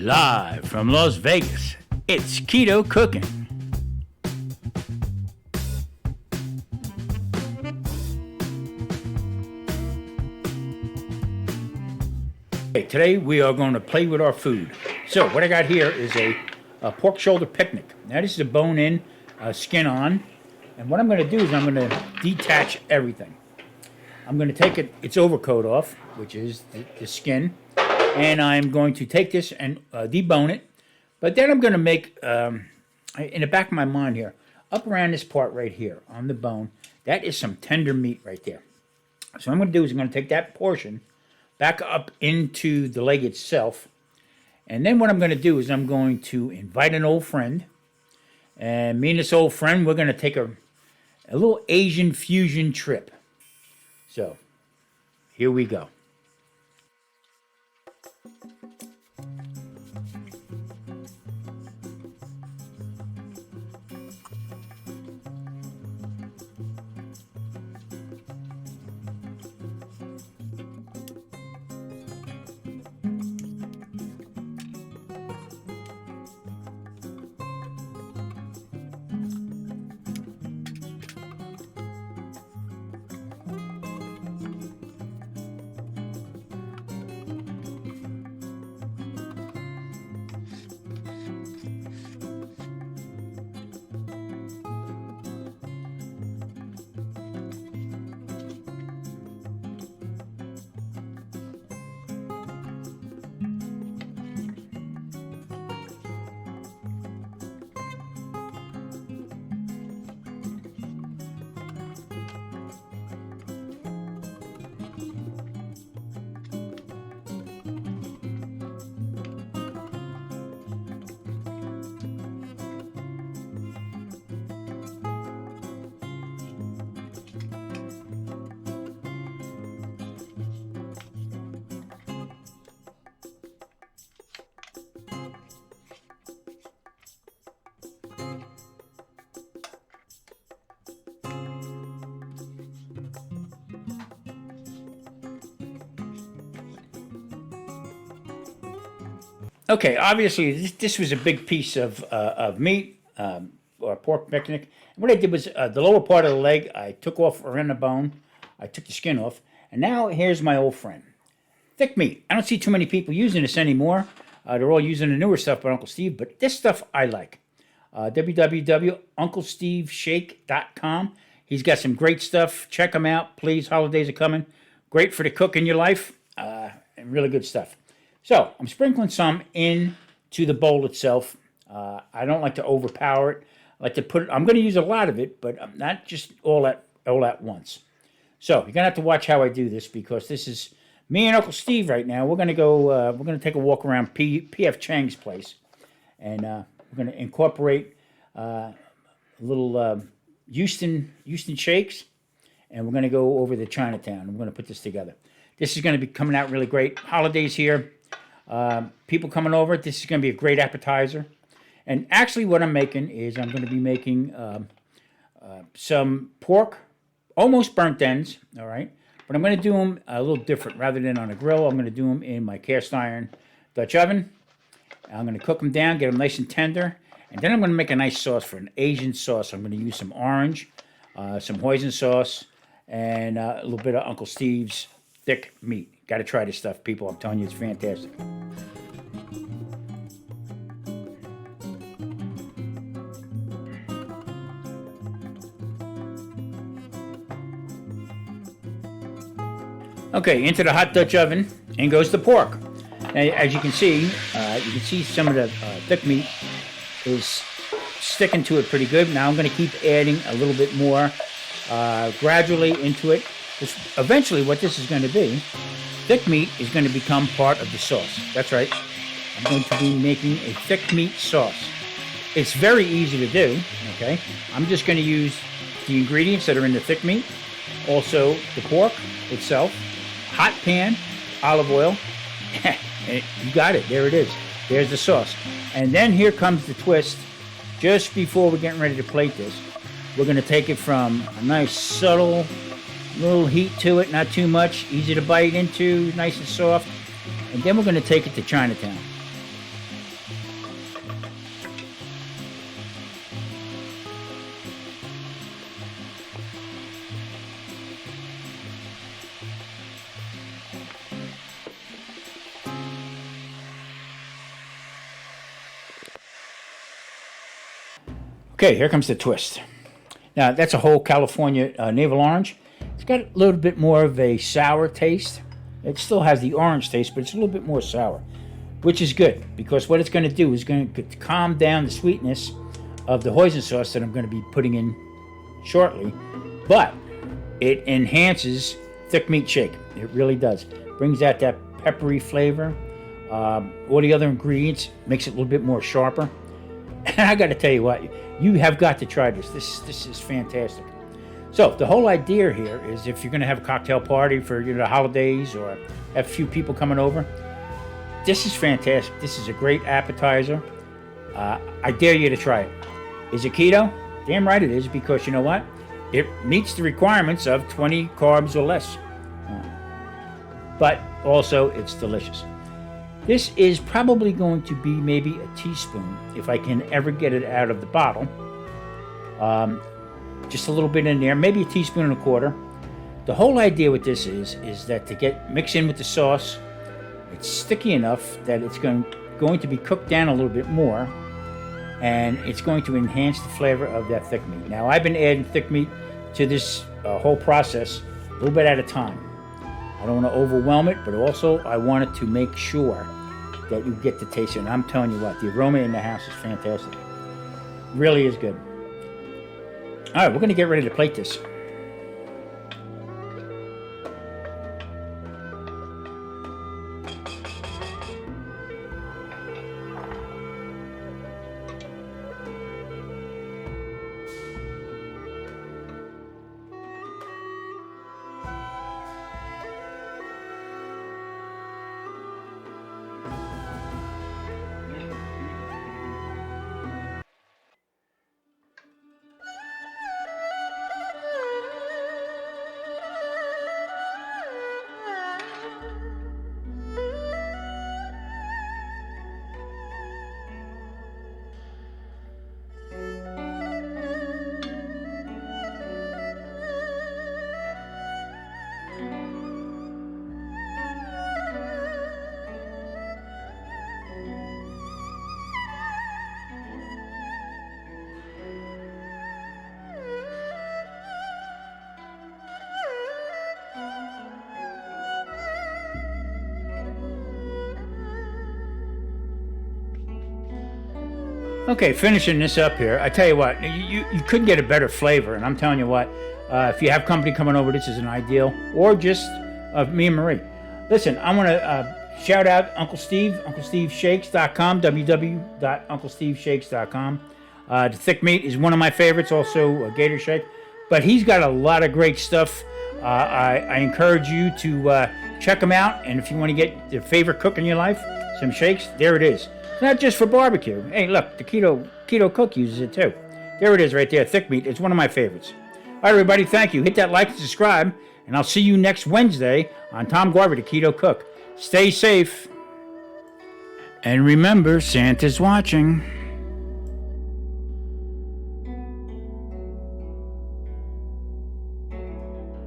Live from Las Vegas, it's Keto Cooking. Okay, today we are going to play with our food. So what I got here is a pork shoulder picnic. Now this is a bone-in, skin on. And what I'm going to do is I'm going to detach everything. I'm going to take its overcoat off, which is the skin. And I'm going to take this and debone it. But then I'm going to make, in the back of my mind here, up around this part right here on the bone, that is some tender meat right there. So what I'm going to do is I'm going to take that portion back up into the leg itself. And then what I'm going to do is I'm going to invite an old friend. And me and this old friend, we're going to take a little Asian fusion trip. So, here we go. Okay, obviously this was a big piece of meat or pork picnic. And what I did was the lower part of the leg I took off around the bone. I took the skin off. And now here's my old friend. Thick meat. I don't see too many people using this anymore. They're all using the newer stuff by Uncle Steve. But this stuff I like. www.unclesteveshake.com. He's got some great stuff. Check him out, please. Holidays are coming. Great for the cook in your life. And really good stuff. So, I'm sprinkling some into the bowl itself. I don't like to overpower it. I like to put it, I'm going to use a lot of it, but not just all at once. So, you're going to have to watch how I do this because this is me and Uncle Steve right now. We're going to go, we're going to take a walk around P.F. Chang's place. And we're going to incorporate little Houston shakes. And we're going to go over to Chinatown. We're going to put this together. This is going to be coming out really great. Holidays here. People coming over, this is going to be a great appetizer. And actually what I'm making is I'm going to be making some pork, almost burnt ends, all right? But I'm going to do them a little different. Rather than on a grill, I'm going to do them in my cast iron Dutch oven. I'm going to cook them down, get them nice and tender. And then I'm going to make a nice sauce for an Asian sauce. I'm going to use some orange, some hoisin sauce, and a little bit of Uncle Steve's thick meat. Got to try this stuff, people. I'm telling you, it's fantastic. Okay, into the hot Dutch oven, and goes the pork. Now, as you can see some of the thick meat is sticking to it pretty good. Now I'm going to keep adding a little bit more gradually into it. Eventually, what this is going to be, thick meat is going to become part of the sauce. That's right. I'm going to be making a thick meat sauce. It's very easy to do, okay? I'm just going to use the ingredients that are in the thick meat, also the pork itself, hot pan, olive oil. You got it. There it is. There's the sauce. And then here comes the twist. Just before we're getting ready to plate this, we're going to take it from a nice subtle little heat to it, not too much, easy to bite into, nice and soft. And then we're going to take it to Chinatown. Okay, here comes the twist. Now, that's a whole California navel orange. It's got a little bit more of a sour taste. It still has the orange taste, but it's a little bit more sour, which is good because what it's going to do is going to calm down the sweetness of the hoisin sauce that I'm going to be putting in shortly, but it enhances thick meat shake. It really does. Brings out that peppery flavor. All the other ingredients makes it a little bit more sharper. And I got to tell you what, you have got to try this. This is fantastic. So the whole idea here is if you're going to have a cocktail party for the holidays or have a few people coming over, this is fantastic. This is a great appetizer. I dare you to try it. Is it keto? Damn right it is, because you know what? It meets the requirements of 20 carbs or less. But also, it's delicious. This is probably going to be maybe a teaspoon, if I can ever get it out of the bottle. Just a little bit in there, maybe a teaspoon and a quarter. The whole idea with this is that to mix in with the sauce, it's sticky enough that it's going to be cooked down a little bit more, and it's going to enhance the flavor of that thick meat. Now, I've been adding thick meat to this whole process a little bit at a time. I don't want to overwhelm it, but also I wanted to make sure that you get the taste. And I'm telling you what, the aroma in the house is fantastic. Really is good. All right, we're going to get ready to plate this. Okay, finishing this up here, I tell you what, you couldn't get a better flavor, and I'm telling you what, if you have company coming over, this is an ideal, or just me and Marie. Listen, I want to shout out Uncle Steve, UncleSteveShakes.com, www.UncleSteveShakes.com. The thick meat is one of my favorites, also a gator shake, but he's got a lot of great stuff. I encourage you to check him out, and if you want to get your favorite cook in your life, some shakes, there it is. Not just for barbecue. Hey, look, the keto cook uses it too. There it is right there, thick meat. It's one of my favorites. All right, everybody, thank you. Hit that like and subscribe, and I'll see you next Wednesday on Tom Garvey, the Keto Cook. Stay safe. And remember, Santa's watching.